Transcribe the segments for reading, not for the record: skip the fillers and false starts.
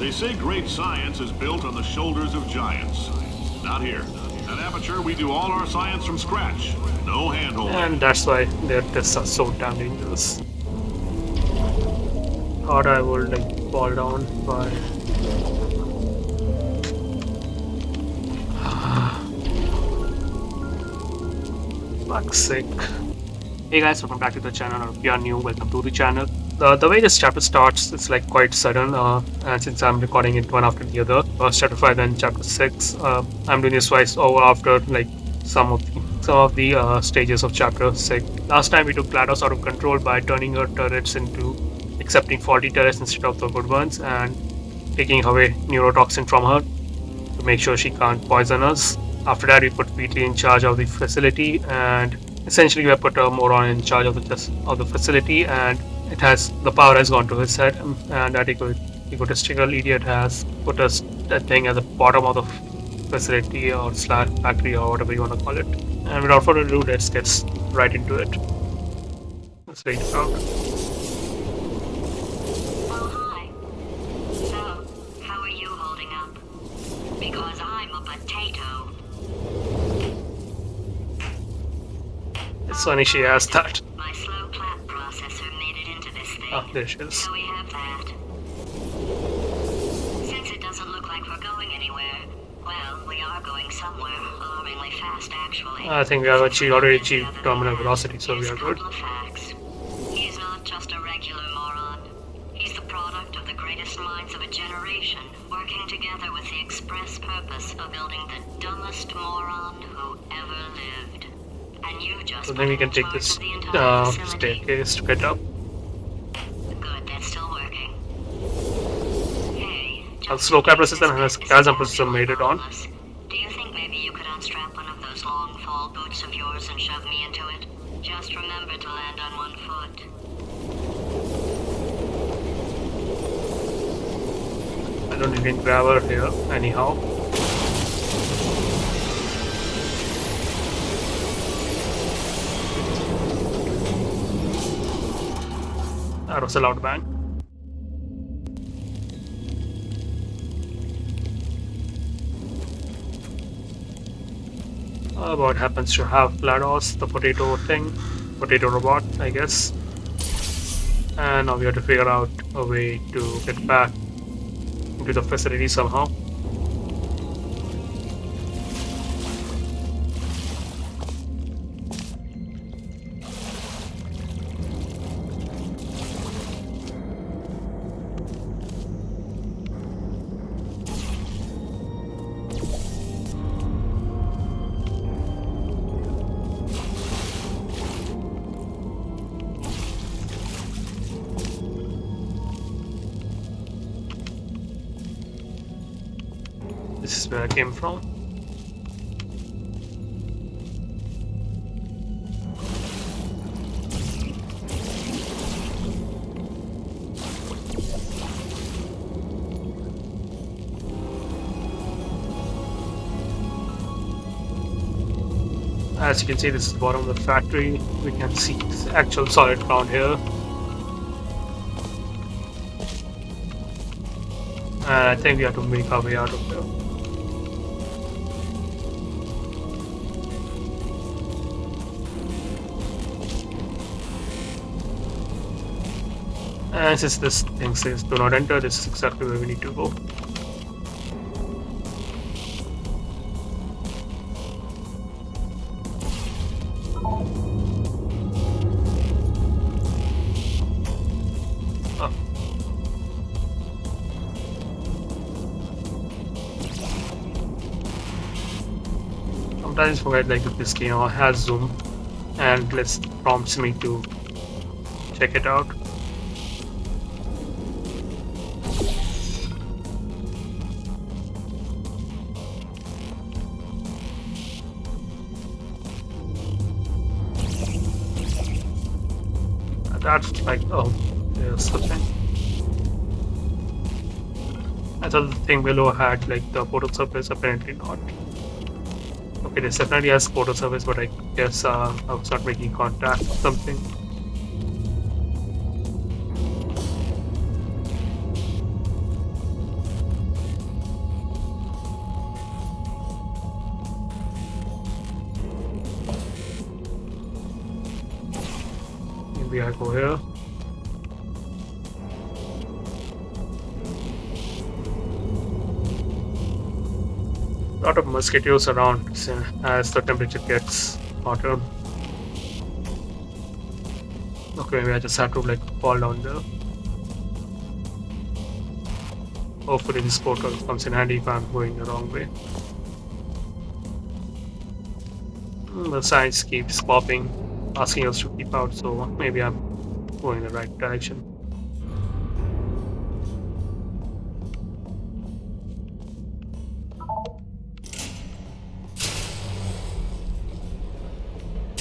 They say great science is built on the shoulders of giants. Not here. At Aperture, we do all our science from scratch. No handholding. And that's why their tests are so damn dangerous. Thought I would like fall down, but fuck's sake. Hey guys, welcome back to the channel, or if you are new, welcome to the channel. The way this chapter starts, it's like quite sudden, and since I'm recording it one after the other, first chapter 5 then chapter 6, I'm doing this twice over after like some of the stages of chapter 6. Last time we took GLaDOS out of control by turning her turrets into accepting faulty turrets instead of the good ones, and taking away neurotoxin from her to make sure she can't poison us. After that, we put Wheatley in charge of the facility, and essentially we have put a moron in charge of the facility, and the power has gone to his head, and that egotistical idiot has put us that thing at the bottom of the facility or slash factory or whatever you want to call it. And without further ado, let's get right into it. Let's wait it out. Oh, hi. So, how are you holding up? Because I'm a potato. It's funny she asked that. My slow clap processor made it into this thing. Oh, there she is. So we have that. Since it doesn't look like we're going anywhere, well, we are going somewhere alarmingly fast, actually. I think we have already achieved terminal velocity, so we Here's are a good. couple of facts. He's not just a regular moron. He's the product of the greatest minds of a generation, working together with the express purpose of building the dumbest moron who ever lived. And you just So then we can take this staircase to get up. Good, that's still working. Hey, Our slow clap resistant has chasm processor made it on. Do you think maybe you could unstrap one of those long fall boots of yours and shove me into it? Just remember to land on one foot. I don't even grab her here, anyhow. That was a loud bang. What happens to have GLaDOS, the potato thing, potato robot, I guess. And now we have to figure out a way to get back into the facility somehow. This is where I came from. As you can see, this is the bottom of the factory. We can see the actual solid ground here. And I think we have to make our way out of there. And since this thing says do not enter, this is exactly where we need to go. Oh. Sometimes I forget like this game has zoom and prompts me to check it out. That's like, oh, there's the thing. I thought the thing below had like the portal surface, apparently not. Okay, this definitely has portal surface, but I guess I was not making contact or something. maybe I go here. A lot of mosquitoes around as the temperature gets hotter. Okay, maybe I just have to like fall down there. Hopefully this portal comes in handy if I'm going the wrong way. The signs keeps popping, asking us to keep out, so maybe I'm going in the right direction.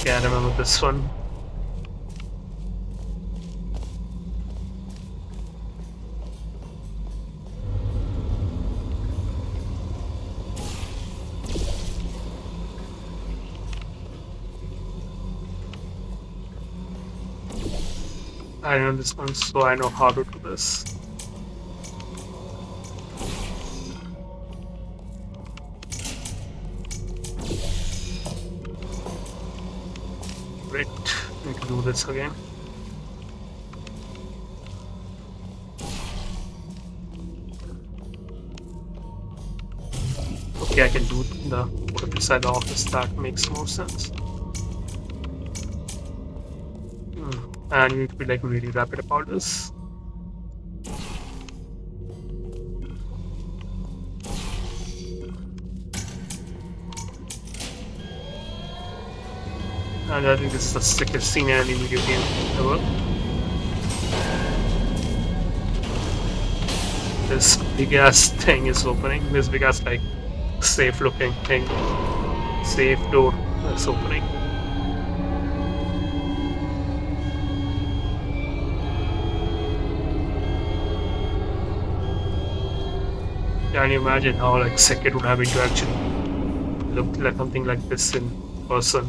Yeah, I remember this one. I know this one, so I know how to do this. Great, need to do this again. Okay, I can do the put beside the office. That makes more sense. And you need to be like really rapid about this. And I think this is the sickest scene in any video game ever. This big ass thing is opening. This big ass like safe looking thing. Safe door is opening. Can you imagine how like sick it would have been to actually look like something like this in person?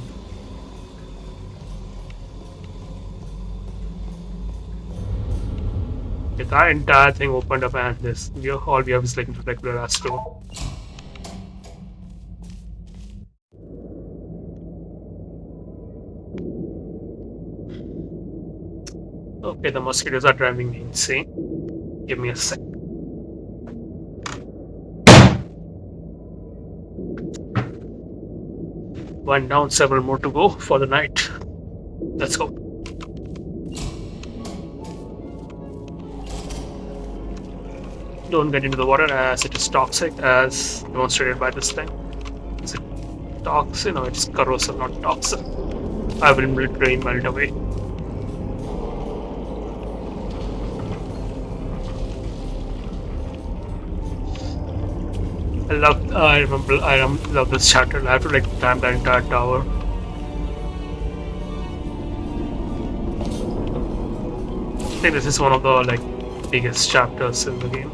If that entire thing opened up and this, all we have is like a regular ass door. Okay, the mosquitoes are driving me insane. Give me a sec. One down, several more to go for the night. Let's go. Don't get into the water as it is toxic, as demonstrated by this thing. Is it toxic? No, it's corrosive, not toxic. I will drain melt away. I love this chapter. I have to like climb that entire tower. I think this is one of the like biggest chapters in the game.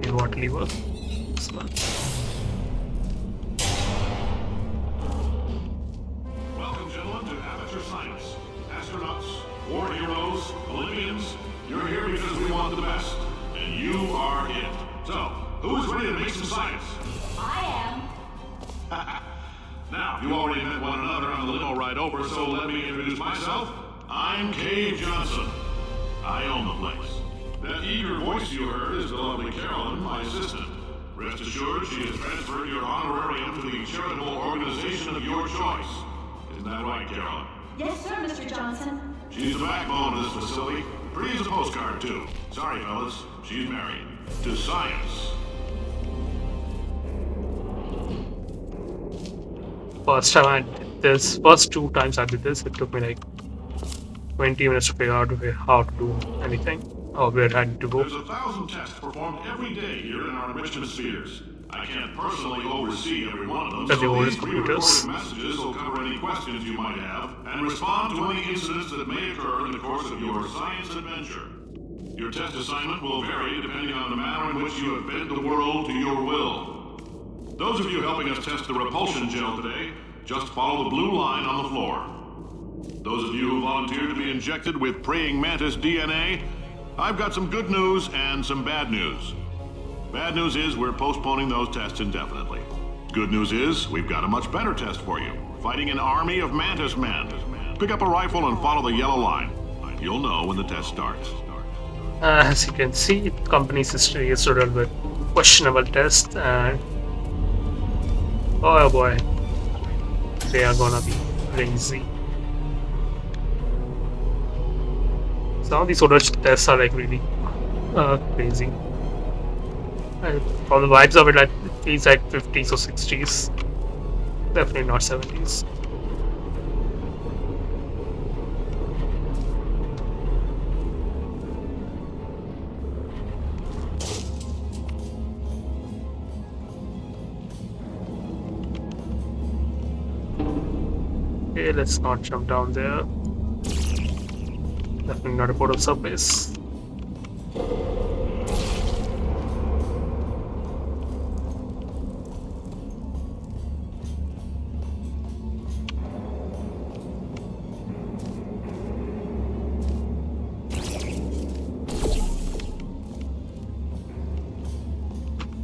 In what lever? This one. Welcome, gentlemen, to Amateur Science. Astronauts, war heroes, Olympians, you're here because we want the best. And you are it. So, who's ready to make some science? I am. Now, you already met one another on the limo ride over, so let me introduce myself. I'm Cave Johnson. I own the place. That eager voice you heard is the lovely Carolyn, my assistant. Rest assured, she has transferred your honorarium to the charitable organization of your choice. Isn't that right, Carolyn? Yes, sir, Mr. Johnson. She's the backbone of this facility. Pretty as a postcard, too. Sorry, fellas. She's married. To science. First time I did this, first 2 times I did this, it took me like 20 minutes to figure out how to do anything, or where I need to go. There's 1,000 tests performed every day here in our enrichment spheres. I can't personally oversee every one of them, Because the so oldest these computers. pre-recorded messages will cover any questions you might have and respond to any incidents that may occur in the course of your science adventure. Your test assignment will vary depending on the manner in which you have bent the world to your will. Those of you helping us test the repulsion gel today, just follow the blue line on the floor. Those of you who volunteered to be injected with praying mantis DNA, I've got some good news and some bad news. Bad news is we're postponing those tests indefinitely. Good news is we've got a much better test for you. Fighting an army of Mantis men. Pick up a rifle and follow the yellow line. You'll know when the test starts. As you can see, the company's history is riddled with questionable tests, and oh boy, they are gonna be crazy. Some of these order tests are like really crazy. And from the vibes of it, like, it feels like 50s or 60s. Definitely not 70s. Okay, let's not jump down there. Definitely not a port of surface.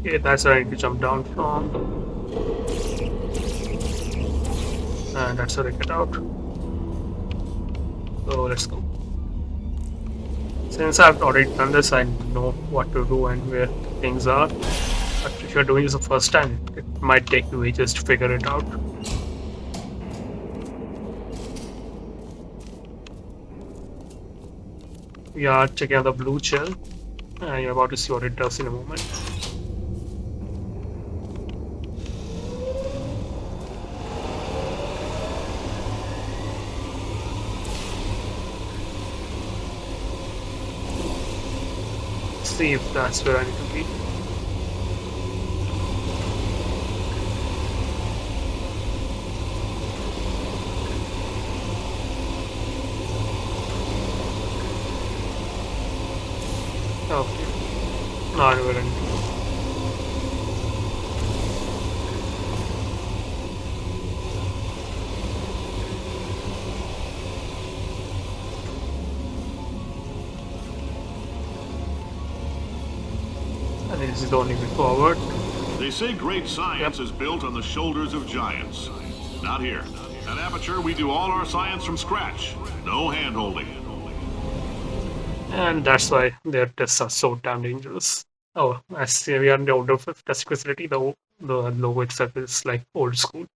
Okay, that's where I need to jump down from. And that's where I get out. So let's go. Since I've already done this, I know what to do and where things are. But if you're doing this the first time, it might take you ages to figure it out. We are checking out the blue gel, and you're about to see what it does in a moment. See if that's where I need to be. Okay. No, I know where I need to go. I think this is the only way forward. They say great science is built on the shoulders of giants. Not here. At Aperture, we do all our science from scratch. No hand-holding. And that's why their tests are so damn dangerous. Oh, I see we are in the older testing facility. The logo itself is like old school.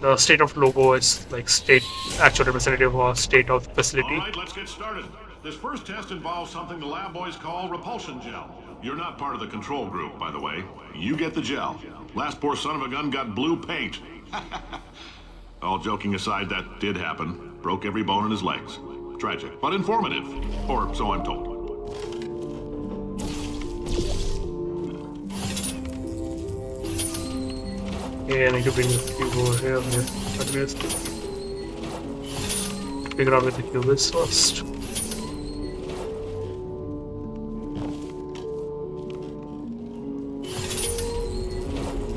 The state of logo is like state actual representative or state of facility. All right, let's get started. This first test involves something the lab boys call repulsion gel. You're not part of the control group, by the way. You get the gel. Last poor son of a gun got blue paint. All joking aside, that did happen. Broke every bone in his legs. Tragic, but informative. Or so I'm told. Okay, I need to bring the cube over here. But we have to figure out where the cube is first.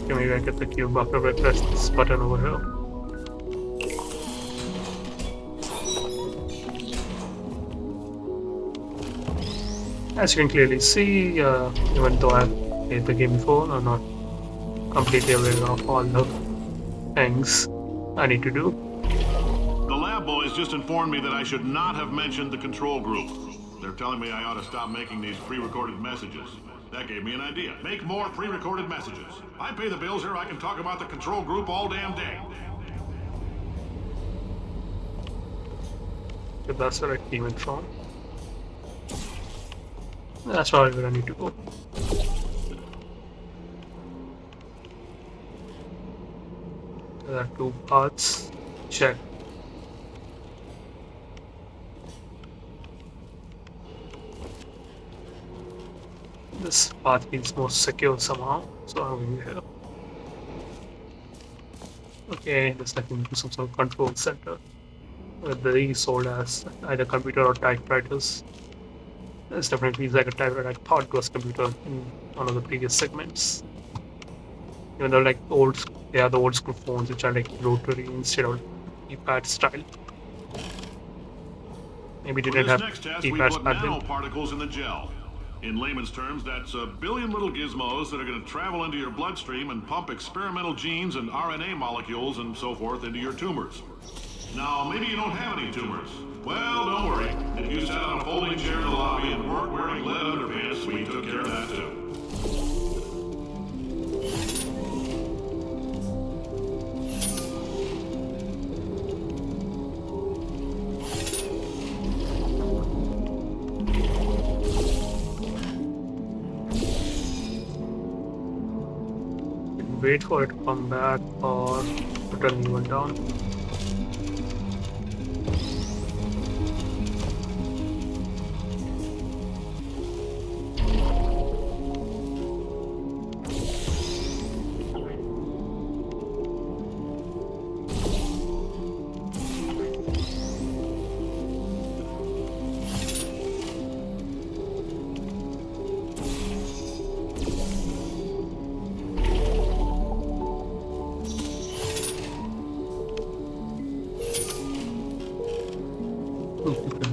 Okay, maybe I get the cube after I press this button over here. As you can clearly see, even though I've played the game before, I'm not completely aware of all the things I need to do. The lab boys just informed me that I should not have mentioned the control group. They're telling me I ought to stop making these pre-recorded messages. That gave me an idea. Make more pre-recorded messages. I pay the bills here, I can talk about the control group all damn day. So that's where I came in from. That's probably where I need to go. There are two paths. Check. This path feels more secure somehow, so I'm going here. Okay, this I can do some sort of control center. With these sold as either computer or typewriters. This definitely feels like a typewriter I thought it was computer in one of the previous segments. Even though like they are the old school phones which are like rotary instead of keypad style. Maybe For didn't this have next test, key we pads put back then. nanoparticles in the gel. In layman's terms, that's a billion little gizmos that are going to travel into your bloodstream and pump experimental genes and RNA molecules and so forth into your tumors. Now, maybe you don't have any tumors. Well, don't worry. If you sat on a folding chair in the lobby and weren't wearing lead underpants, we took care of that too. Wait for it to come back or put a new one down.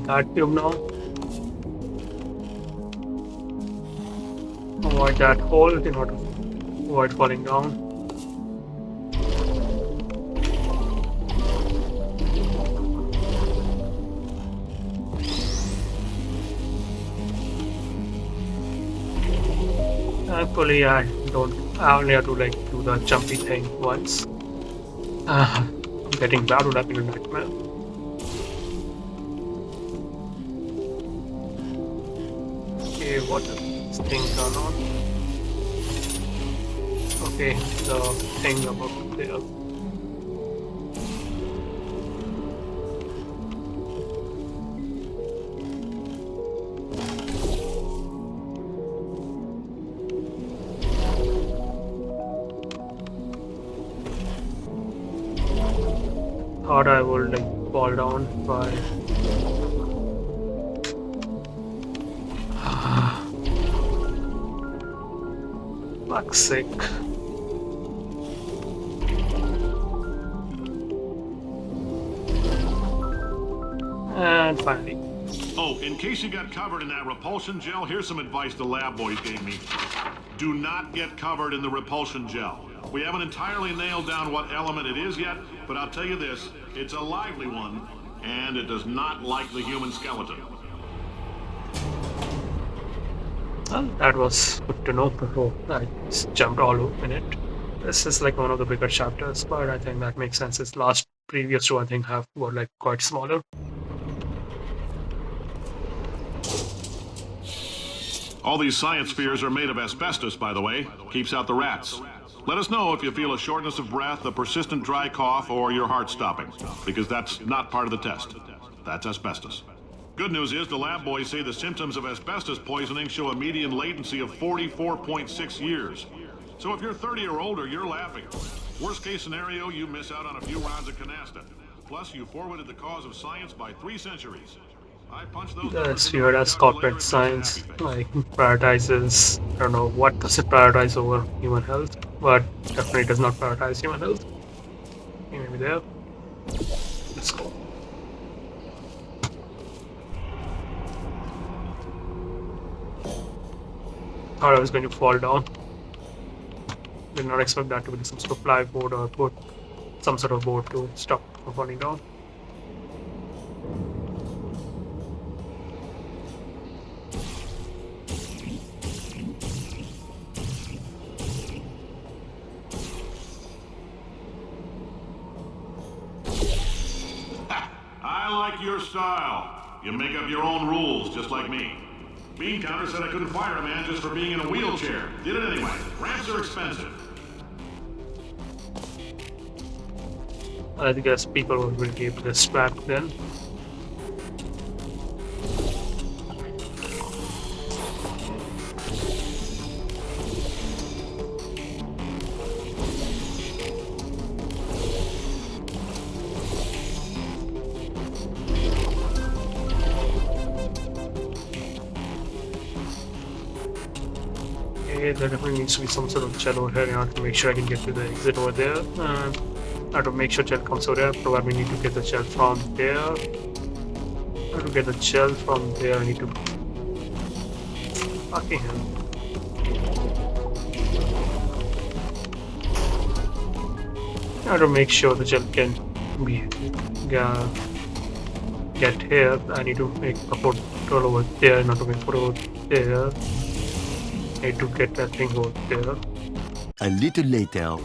That tube now. Avoid that hole in order to avoid falling down. Thankfully, I only have to like do the jumpy thing once. Getting that would have been a nightmare. Okay, what does this thing turn on? Okay, the thing above there. Thought I would like fall down by fuck's sake. And finally. Oh, in case you got covered in that repulsion gel, here's some advice the lab boys gave me. Do not get covered in the repulsion gel. We haven't entirely nailed down what element it is yet, but I'll tell you this, it's a lively one, and it does not like the human skeleton. Well, that was good to know before I just jumped all over in it. This is like one of the bigger chapters, but I think that makes sense. Its previous two I think were like quite smaller. All these science spheres are made of asbestos, by the way. Keeps out the rats. Let us know if you feel a shortness of breath, a persistent dry cough, or your heart stopping, because that's not part of the test. That's asbestos. Good news is the lab boys say the symptoms of asbestos poisoning show a median latency of 44.6 years. So if you're 30 or older, you're laughing. Worst case scenario, you miss out on a few rounds of canasta. Plus, you forwarded the cause of science by 3 centuries. I punched those It's weird as corporate science like prioritizes, I don't know what does it prioritize over human health, but definitely does not prioritize human health. Okay, maybe there. Let's go. Thought I was going to fall down. Did not expect that to be some sort of plywood or board, some sort of board to stop from falling down. I like your style. You make up your own rules, just like me. Bean Counter said I couldn't fire a man just for being in a wheelchair. Did it anyway. Ramps are expensive. I guess people will keep this back then. There definitely needs to be some sort of gel over here in order to make sure I can get to the exit over there. I have to make sure gel comes over there. Probably need to get the gel from there. To get the gel from there, I need to. Fucking hell. I have to make sure the gel can be get here. I need to make a portal over there, not to make a portal over there. I need to get that thing over there. A little later.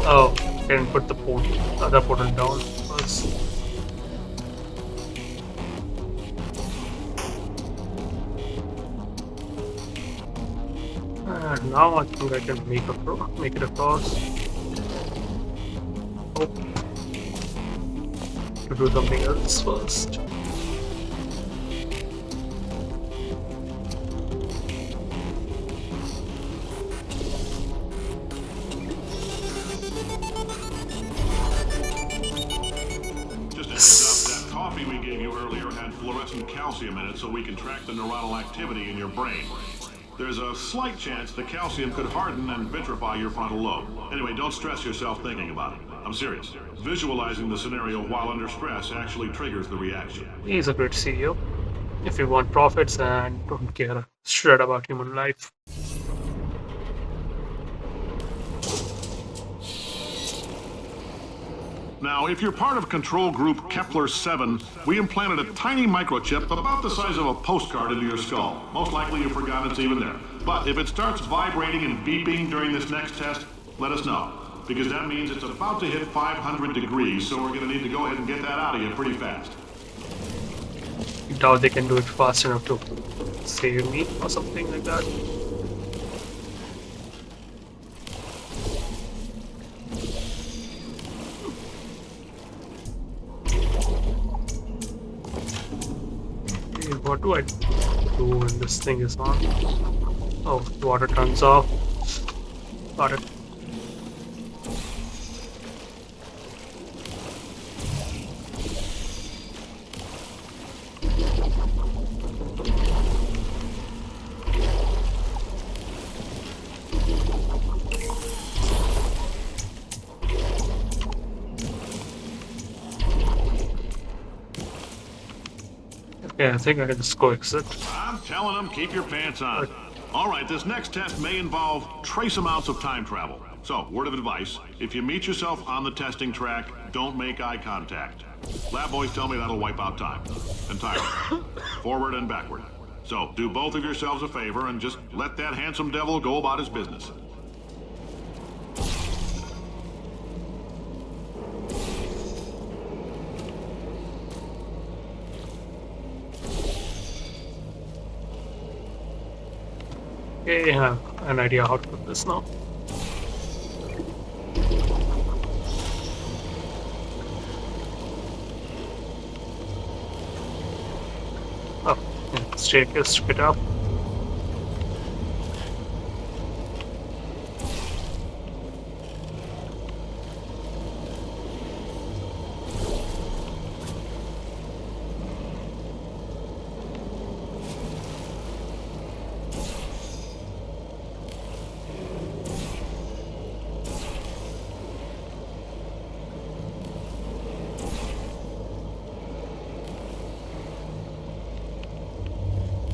Oh, can put the other portal down first. And now I think I can make it across. Oh, to do something else first. Just a heads up, that coffee we gave you earlier had fluorescent calcium in it so we can track the neuronal activity in your brain. There's a slight chance the calcium could harden and vitrify your frontal lobe. Anyway, don't stress yourself thinking about it. I'm serious. Visualizing the scenario while under stress actually triggers the reaction. He's a great CEO. If you want profits and don't care a shred about human life. Now, if you're part of control group Kepler-7, we implanted a tiny microchip about the size of a postcard into your skull. Most likely you've forgotten it's even there. But if it starts vibrating and beeping during this next test, let us know. Because that means it's about to hit 500 degrees, so we're going to need to go ahead and get that out of you pretty fast. I doubt they can do it fast enough to save me or something like that. What do I do when this thing is on? Oh, the water turns off. Got it. Yeah, I think I can just go exit. I'm telling them, keep your pants on. All right, this next test may involve trace amounts of time travel. So, word of advice, if you meet yourself on the testing track, don't make eye contact. Lab boys tell me that'll wipe out time. Entirely. Forward and backward. So, do both of yourselves a favor and just let that handsome devil go about his business. Okay, I have an idea how to put this now. Oh, yeah, staircase to get up.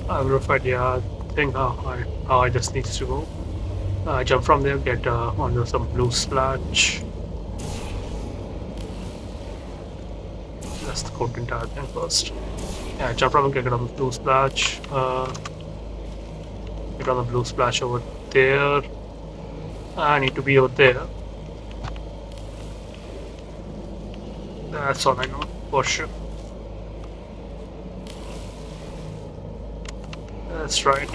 I have a rough idea. I think how I just need to go. Jump from there, get onto some blue splash. Let's go to entire thing first. Yeah, jump from get on the blue splash. Get on the blue splash over there. I need to be over there. That's all I know for sure. That's right.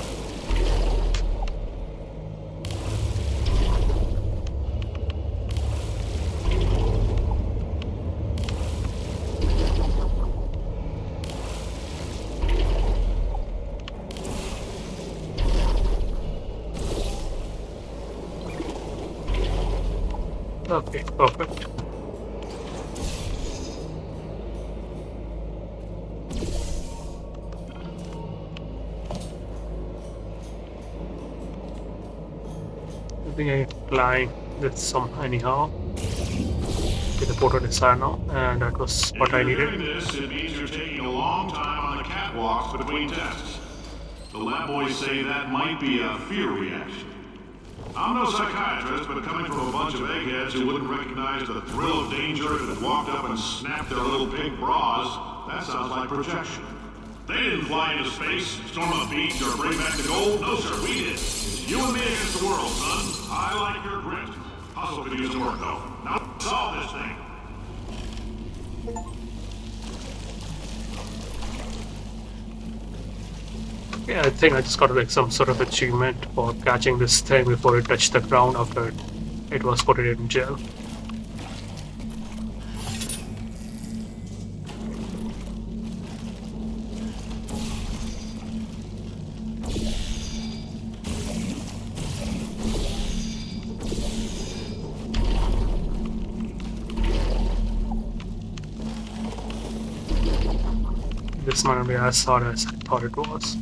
Okay, perfect. I think I can climb this anyhow. the photo desire now, and that was If what I you're doing needed. this, it means you're taking a long time on the catwalks between tests. The lab boys say that might be a fear reaction. I'm no psychiatrist, but coming from a bunch of eggheads who wouldn't recognize the thrill of danger if it walked up and snapped their little pink bras, that sounds like projection. They didn't fly into space, storm a beach, or bring back the gold. No, sir, we did. It's you and me against the world, son. I like your grit. Hustle could use some work, though. Now solve this thing. Yeah, I think I just got like some sort of achievement for catching this thing before it touched the ground after it was put in jail. This might not be as hard as I thought it was.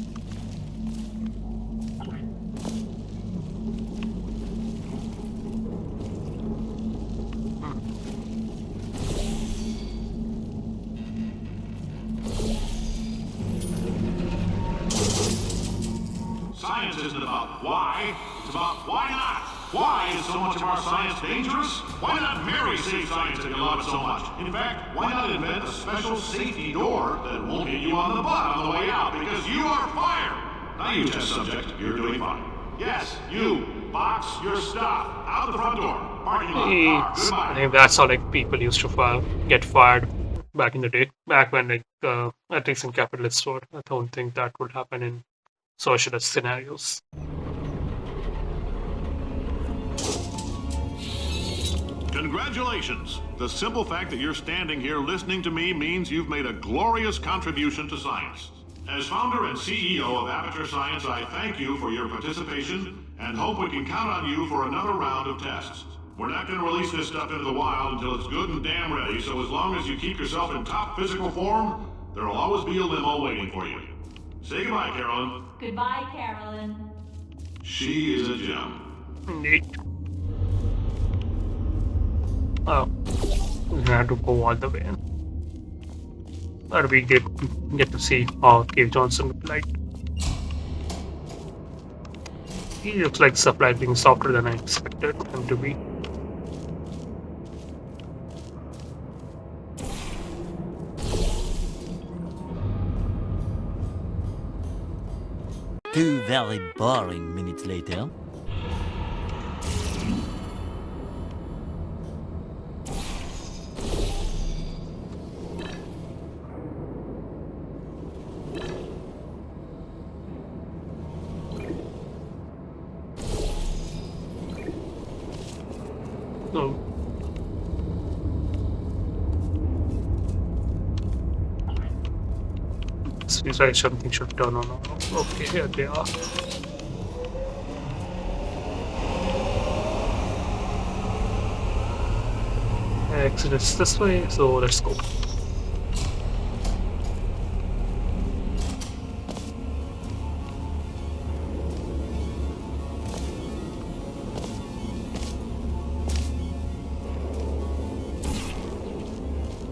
Science isn't about why, it's about why not. Why is so much of our science dangerous? Why not Mary save science if you love it so much? In fact, why not invent a special safety door that won't hit you on the butt on the way out because you are fired? Now you test subject, you're doing fine. Yes, you, box your stuff, out the front door, parking lot, car, I goodbye. think that's how like people used to get fired back in the day. Back when like at least in capitalist store, I don't think that would happen in socialist scenarios. Congratulations! The simple fact that you're standing here listening to me means you've made a glorious contribution to science. As founder and CEO of Aperture Science, I thank you for your participation and hope we can count on you for another round of tests. We're not going to release this stuff into the wild until it's good and damn ready, so as long as you keep yourself in top physical form, there'll always be a limo waiting for you. Say goodbye, Carolyn. Goodbye, Carolyn. She is a gem. Neat. Oh, we had to go all the way in. But we get to see how Cave Johnson looked like. He looks like supply being softer than I expected him to be. Two very boring minutes later. So, seems like something should turn on. Okay, here they are. Exit is this way, so let's go.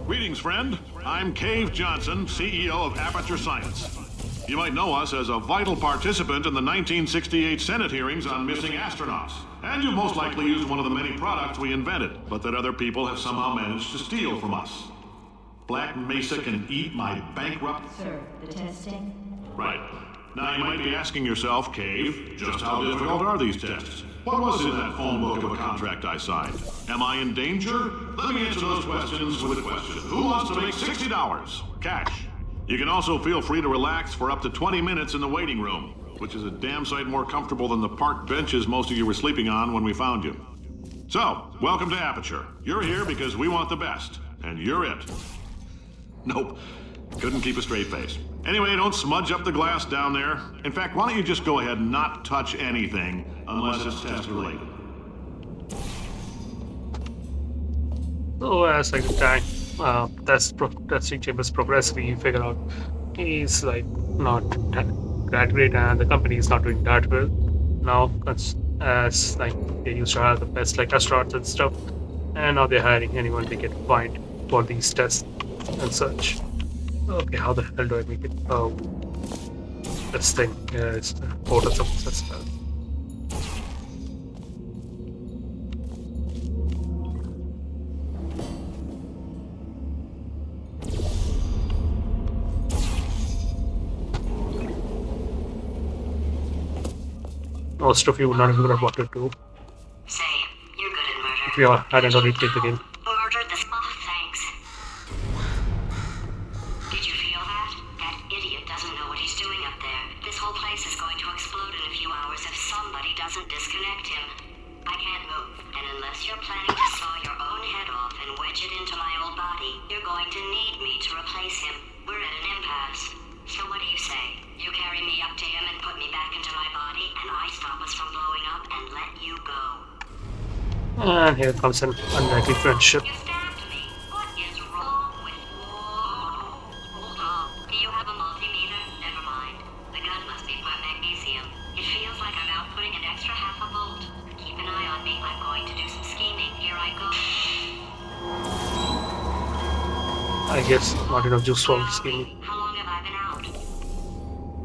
Greetings, friend. I'm Cave Johnson, CEO of Aperture Science. You might know us as a vital participant in the 1968 Senate hearings on missing astronauts. And you've most likely used one of the many products we invented, but that other people have somehow managed to steal from us. Black Mesa can eat my bankrupt... Sir, the testing? Right. Now you might be asking yourself, Cave, just how difficult are these tests? What was in that phone book of a contract I signed? Am I in danger? Let me answer those questions with a question. Who wants to make $60? Cash. You can also feel free to relax for up to 20 minutes in the waiting room, which is a damn sight more comfortable than the park benches most of you were sleeping on when we found you. So, welcome to Aperture. You're here because we want the best, and you're it. Nope. Couldn't keep a straight face. Anyway, don't smudge up the glass down there. In fact, why don't you just go ahead and not touch anything unless it's test related. So as like the time testing chambers progress, we figure out he's like not that great, and the company is not doing that well now. As like they used to have the best like restaurants and stuff, And now they're hiring anyone they can find for these tests and such. Okay, how the hell do I make it? Oh, this thing. Yeah, it's portal success. Most of you would not even know what to do Say, you're good at murder. if you hadn't already played the game. Murdered this. Oh, thanks. Did you feel that? That idiot doesn't know what he's doing up there. This whole place is going to explode in a few hours if somebody doesn't disconnect him. I can't move, and unless you're planning to saw your own head off and wedge it into my old body, you're going to need me to replace him. We're at an impasse. So what do you say? You carry me up to him and put me back into my body, and I stop us from blowing up and let you go. And here comes an unlikely friendship. You stabbed me. What is wrong with you? Hold on. Do you have a multimeter? Never mind. The gun must be part magnesium. It feels like I'm outputting an extra half a volt. Keep an eye on me. I'm going to do some scheming. Here I go. I guess not enough juice for scheming. How long have I been out?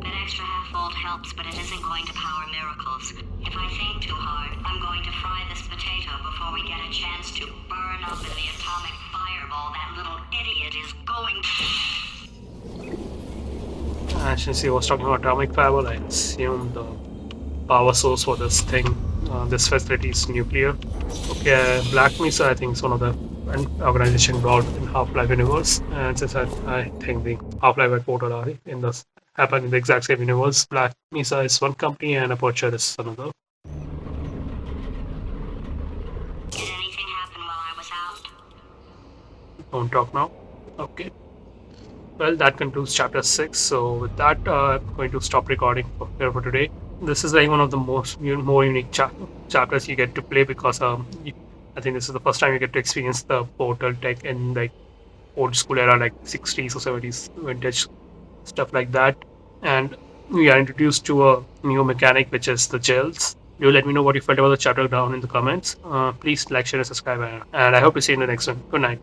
That extra half volt helps, but it isn't going to power miracles. If I think too hard, I'm going to fry this potato before we get a chance to burn up in the atomic fireball that little idiot is going to. And since he was talking about atomic fireball, I assume the power source for this thing, this facility is nuclear. Okay, Black Mesa, I think, is one of the organization involved in Half-Life universe, and since I think the Half-Life and Portal are in the happen in the exact same universe, Black Mesa is one company and Aperture is another. Did anything happen while I was out? Don't talk now. Okay. Well, that concludes chapter 6. So with that, I'm going to stop recording here for today. This is like one of the more unique chapters you get to play because I think this is the first time you get to experience the Portal tech in like old school era, like 60s or 70s vintage stuff like that. And we are introduced to a new mechanic, which is the gels. Do let me know what you felt about the chapter down in the comments. Please like, share, and subscribe, and I hope to see you in the next one. Good night.